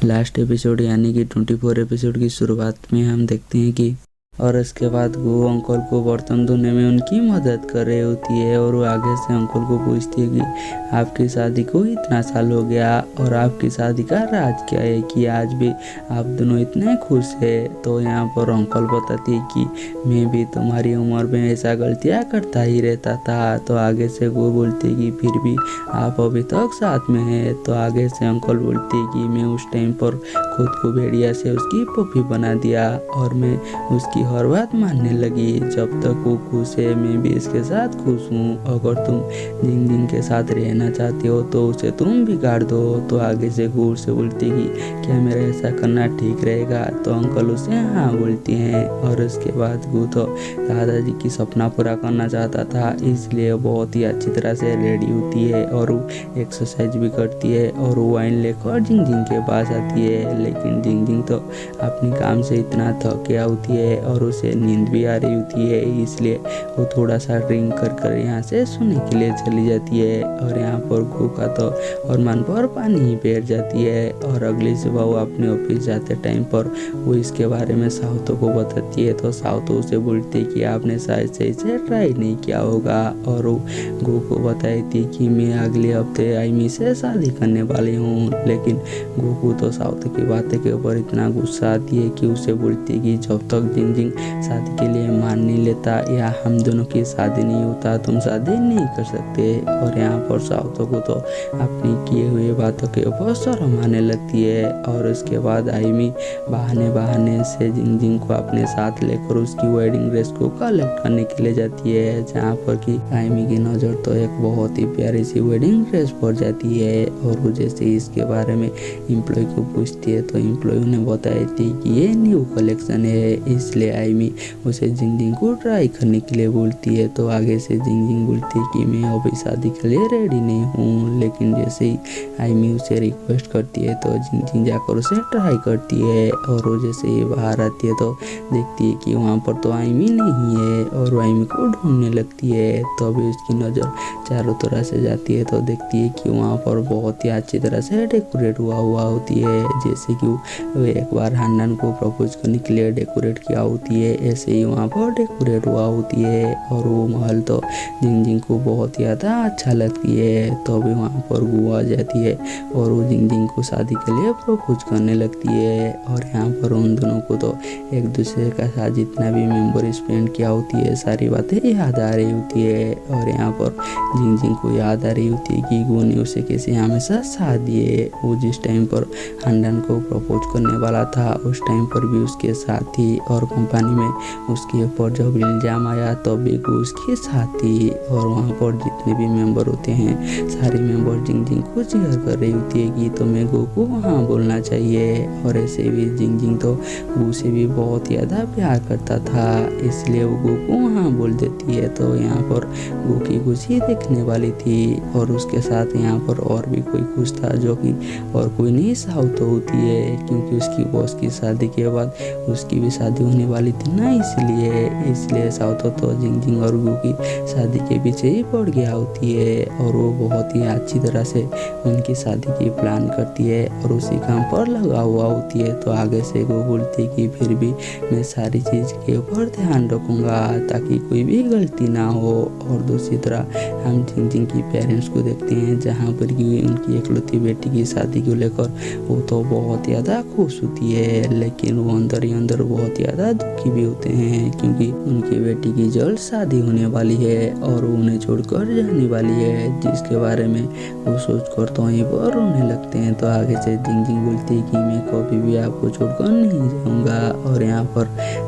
Last episode यानी कि 24 episode की शुरुआत में हम देखते हैं कि और इसके बाद वो अंकल को बर्तन धोने में उनकी मदद कर रही होती है और वो आगे से अंकल को पूछती है कि आपकी शादी को इतना साल हो गया और आपकी शादी का राज क्या है कि आज भी आप दोनों इतने खुश है। तो यहाँ पर अंकल बताती है कि मैं भी तुम्हारी उम्र में ऐसा गलतियाँ करता ही रहता था। तो आगे से वो बोलती है कि फिर भी आप अभी तक साथ में हैं। तो आगे से अंकल बोलती है कि मैं उस टाइम पर खुद को भेड़िया से उसकी पप्पी बना दिया और मैं उसकी हर बात मानने लगी। जब तक वो खुश है मैं भी इसके साथ खुश हूँ। अगर तुम जिंग जिंग के साथ रहना चाहते हो तो उसे तुम बिगाड़ दो। तो आगे से घूर से बोलती कि क्या मेरा ऐसा करना ठीक रहेगा। तो अंकल उसे हाँ बोलती हैं। और उसके बाद वो तो दादाजी की सपना पूरा करना चाहता था, इसलिए बहुत ही अच्छी तरह से रेडी होती है और वो एक्सरसाइज भी करती है और वो वाइन लेकर जिंग जिंग के पास आती है। लेकिन जिंग जिंग तो अपनी काम से इतना थक गया होती है और उसे नींद भी आ रही होती है, इसलिए वो थोड़ा सा ड्रिंक कर कर यहाँ से सोने के लिए चली जाती है। और यहाँ पर गो का तो और मन पर पानी ही बैठ जाती है। और अगली सुबह वो अपने ऑफिस जाते टाइम पर वो इसके बारे में साउतो को बताती है। तो साउतो उसे बोलती है कि आपने शायद से इसे ट्राई नहीं किया होगा। और वो गो को बताई थी कि मैं अगले हफ्ते आईमी से शादी करने वाली हूँ। लेकिन गो को तो साउतो की बातें के ऊपर इतना गुस्सा आती है कि उसे बोलती है कि जब तक जिंग जिंग शादी के लिए मान नहीं लेता या हम दोनों की शादी नहीं होता तुम शादी नहीं कर सकते। और यहाँ पर साउतो को तो अपनी किए हुए बातों के ऊपर शर्म आने लगती है। और उसके बाद आईमी बहाने बहाने से जिंग जिंग को अपने साथ लेकर उसकी वेडिंग ड्रेस को कलेक्ट करने के लिए जाती है, जहाँ पर कि आईमी की नज़र तो एक बहुत ही प्यारी सी वेडिंग ड्रेस पर जाती है। और वो जैसे ही इसके बारे में एम्प्लॉय को पूछती है तो एम्प्लॉय ने बताई थी कि ये न्यू कलेक्शन है, इसलिए आईमी उसे जिंग जिंग को ट्राई करने के लिए बोलती है। तो आगे से जिंग जिंग बोलती है कि मैं अभी शादी के लिए रेडी नहीं हूँ। लेकिन जैसे ही आईमी उसे रिक्वेस्ट करती है तो जिंग जिंग जाकर उसे ट्राई करती है। और वो जैसे ही बाहर आती है तो देखती है कि वहाँ पर तो आईमी नहीं है और वो आईमी को ढूंढने लगती है। तो अभी उसकी नज़र चारों तरह से जाती है तो देखती है कि वहाँ पर बहुत ही अच्छी तरह से डेकोरेट हुआ होती है, जैसे कि वो एक बार हन्नन को प्रपोज करने के लिए डेकोरेट किया होती है, ऐसे ही वहाँ पर डेकोरेट हुआ होती है। और वो महल तो जिंग जिंग को बहुत ज़्यादा अच्छा लगती है। तो अभी वहाँ पर वो आ जाती है और वो जिंग जिंग को शादी के लिए प्रपोज करने लगती है। और यहाँ पर उन दोनों को तो एक दूसरे का साथ जितना भी मेमोरी स्पेंड किया होती है सारी बातें याद आ रही होती है। और यहाँ पर जिंग जिंग को याद आ रही होती है कि गो ने उसे कैसे हमेशा साथ दिए। वो जिस टाइम पर हंडन को प्रपोज करने वाला था उस टाइम पर भी उसके साथ थी और कंपनी में उसके ऊपर जब इल्ज़ाम आया तब भी वो उसके साथ थी। और वहाँ पर जितने भी मेंबर होते हैं सारे मेंबर जिंग जिंग को चीयर कर रही होती है कि तुम्हें गो को हाँ बोलना चाहिए। और ऐसे भी जिंग जिंग तो गो से भी बहुत ज़्यादा प्यार करता था, इसलिए वो गो को हाँ बोल देती है। तो यहाँ पर गो की खुशी देखने वाली थी और उसके साथ यहाँ पर और भी कोई खुश था जो कि और कोई नहीं साउतो होती है, क्योंकि उसकी बॉस की शादी के बाद उसकी भी शादी होने वाली थी ना, इसलिए साउतो तो जिंग जिंग और गो की शादी के पीछे ही पड़ गया होती है। और वो बहुत ही अच्छी तरह से उनकी शादी की प्लान करती है और उसी काम पर लगा हुआ होती है। तो आगे से वो बोलती है कि फिर भी मैं सारी चीज़ के ऊपर ध्यान रखूँगा ताकि कोई भी गलती ना हो। और दूसरी तरह हम जिंग जिंग की पेरेंट्स को देखते हैं जहाँ पर कि उनकी एकलौती बेटी की शादी को लेकर वो तो बहुत ज़्यादा खुश होती है, लेकिन वो अंदर ही अंदर बहुत ज़्यादा दुखी भी होते हैं क्योंकि उनकी बेटी की जल्द शादी होने वाली है और वो उन्हें छोड़कर जाने वाली है, जिसके बारे में वो सोचकर तो वहीं पर रोने लगते हैं। तो आगे से जिंग जिंग बोलती है कि मैं कभी भी आपको छोड़कर नहीं जाऊँगा। और यहाँ पर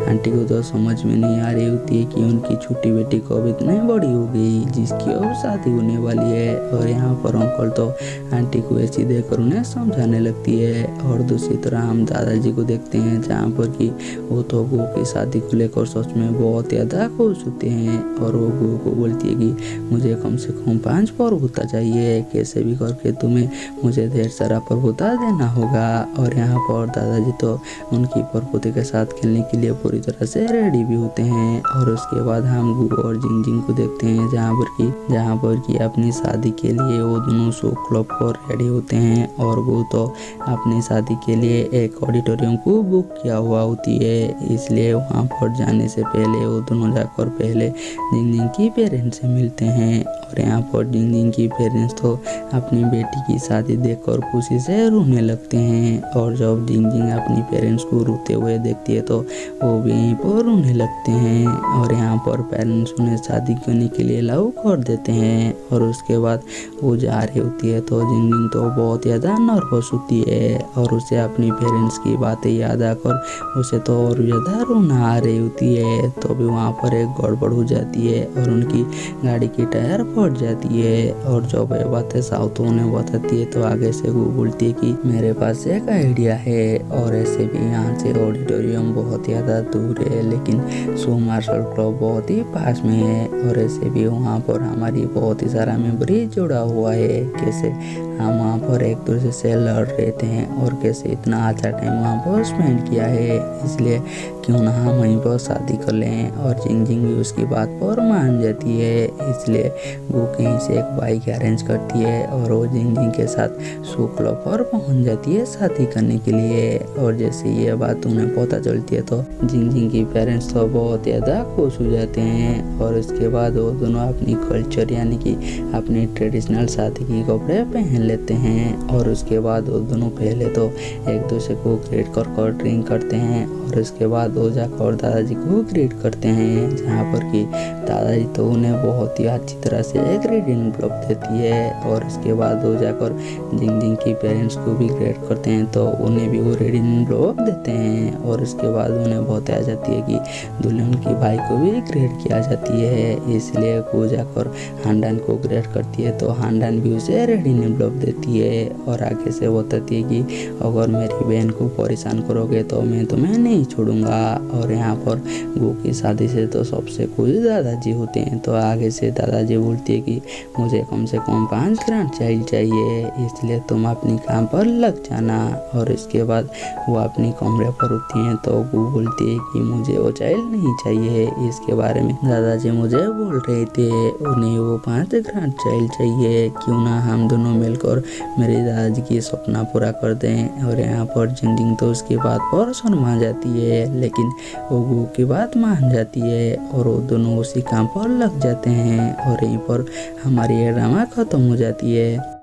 आंटी को तो समझ में नहीं आ रही होती है कि उनकी छोटी बेटी को अब इतनी बड़ी हो गई जिसकी अब शादी होने वाली है। और यहाँ पर अंकल तो आंटी को ऐसी देखकर उन्हें समझाने लगती है। और दूसरी तरह हम दादाजी को देखते हैं जहाँ पर कि वो तो गो की शादी को लेकर सच में बहुत ज़्यादा खुश होते हैं। और वो गो को बोलती है कि मुझे कम से कम 5 परबोता चाहिए, कैसे भी करके तुम्हें मुझे ढेर सारा परबोता देना होगा। और यहाँ पर दादाजी तो उनकी परपोते के साथ खेलने के लिए पूरी पूरी तरह से रेडी भी होते हैं। और उसके बाद हम गु और जिंग को देखते हैं जहाँ पर कि अपनी शादी के लिए वो दोनों शो क्लब पर रेडी होते हैं। और वो तो अपनी शादी के लिए एक ऑडिटोरियम को बुक किया हुआ होती है, इसलिए वहाँ पर जाने से पहले वो दोनों जाकर पहले जिंग की पेरेंट्स से मिलते हैं। और यहाँ पर जिंग की पेरेंट्स तो अपनी बेटी की शादी देखकर खुशी से रोने लगते हैं। और जब जिंग अपनी पेरेंट्स को रोते हुए देखती है तो वो भी यहीं पर रोने लगते हैं। और यहाँ पर पेरेंट्स उन्हें शादी करने के लिए अलाउ कर देते हैं। और उसके बाद वो जा रही होती है तो जिंग तो बहुत ज़्यादा नर्वस होती है और उसे अपनी पेरेंट्स की बातें याद आकर उसे तो और ज़्यादा रोना आ रही होती है। तो भी वहाँ पर एक गड़बड़ हो जाती है और उनकी गाड़ी की टायर फट जाती है। और जब ये बातें साउथ उन्हें बताती है तो आगे से वो बोलती है कि मेरे पास एक आइडिया है। और ऐसे भी यहाँ से ऑडिटोरियम बहुत ज़्यादा दूर है, लेकिन शो मार्शल क्लब बहुत ही पास में है। और ऐसे भी वहाँ पर हमारी बहुत ही सारा मेमोरी जुड़ा हुआ है, कैसे हम वहाँ पर एक दूसरे से लड़ रहे थे और कैसे इतना अच्छा टाइम वहाँ पर स्पेंड किया है। इसलिए क्यों ना हम वहीं पर शादी कर लें। और जिंग भी उसकी बात पर मान जाती है, इसलिए वो कहीं से एक बाइक अरेंज करती है और वो जिंग के साथ शो क्लब पर पहुँच जाती है शादी करने के लिए। और जैसे ये बात उन्हें पता चलती है तो जिंग की पेरेंट्स तो बहुत ज़्यादा खुश हो जाते हैं। और उसके बाद वो दोनों अपनी कल्चर यानी कि अपनी ट्रेडिशनल शादी के कपड़े पहन लेते हैं। और उसके बाद वो दोनों पहले तो एक दूसरे को ग्रीट कर ड्रिंक करते हैं। और उसके बाद वो जाकर दादाजी को ग्रीट करते हैं, जहाँ पर कि दादाजी तो उन्हें बहुत ही अच्छी तरह से एक रीडिंग एनवलप देती है। और उसके बाद वो जाकर जिंग की पेरेंट्स को भी ग्रेट करते हैं तो उन्हें भी वो रीडिंग एनवलप देते हैं। और उसके बाद उन्हें बहुत आ जाती है कि दुल्हन की भाई को भी ग्रेट किया जाती है, इसलिए वो जाकर हांडान को ग्रेट करती है तो हांडान भी उसे रीडिंग एनवलप देती है। और आगे से बताती है कि अगर मेरी बहन को परेशान करोगे तो मैं तुम्हें नहीं छोड़ूंगा। और यहाँ पर गो की शादी से तो सबसे खुश दादाजी होते हैं, तो आगे से दादाजी बोलती है कि मुझे कम से कम 5 ग्रैंड चाइल्ड चाहिए, इसलिए तुम अपनी काम पर लग जाना। और इसके बाद वो अपनी कमरे पर उठती हैं तो गो बोलती है कि मुझे वो चाइल्ड नहीं चाहिए। इसके बारे में दादाजी मुझे बोल रहे थे उन्हें वो 5 ग्रैंड चाइल्ड चाहिए, क्यों ना हम दोनों मिलकर मेरे दादाजी की सपना पूरा कर दें। और यहाँ पर जिंग तो उसकी बात पर शर्मा जाती है, लेकिन वो गो की बात मान जाती है और वो दोनों उसी काम पर लग जाते हैं। और यहीं पर हमारी ये ड्रामा खत्म हो जाती है।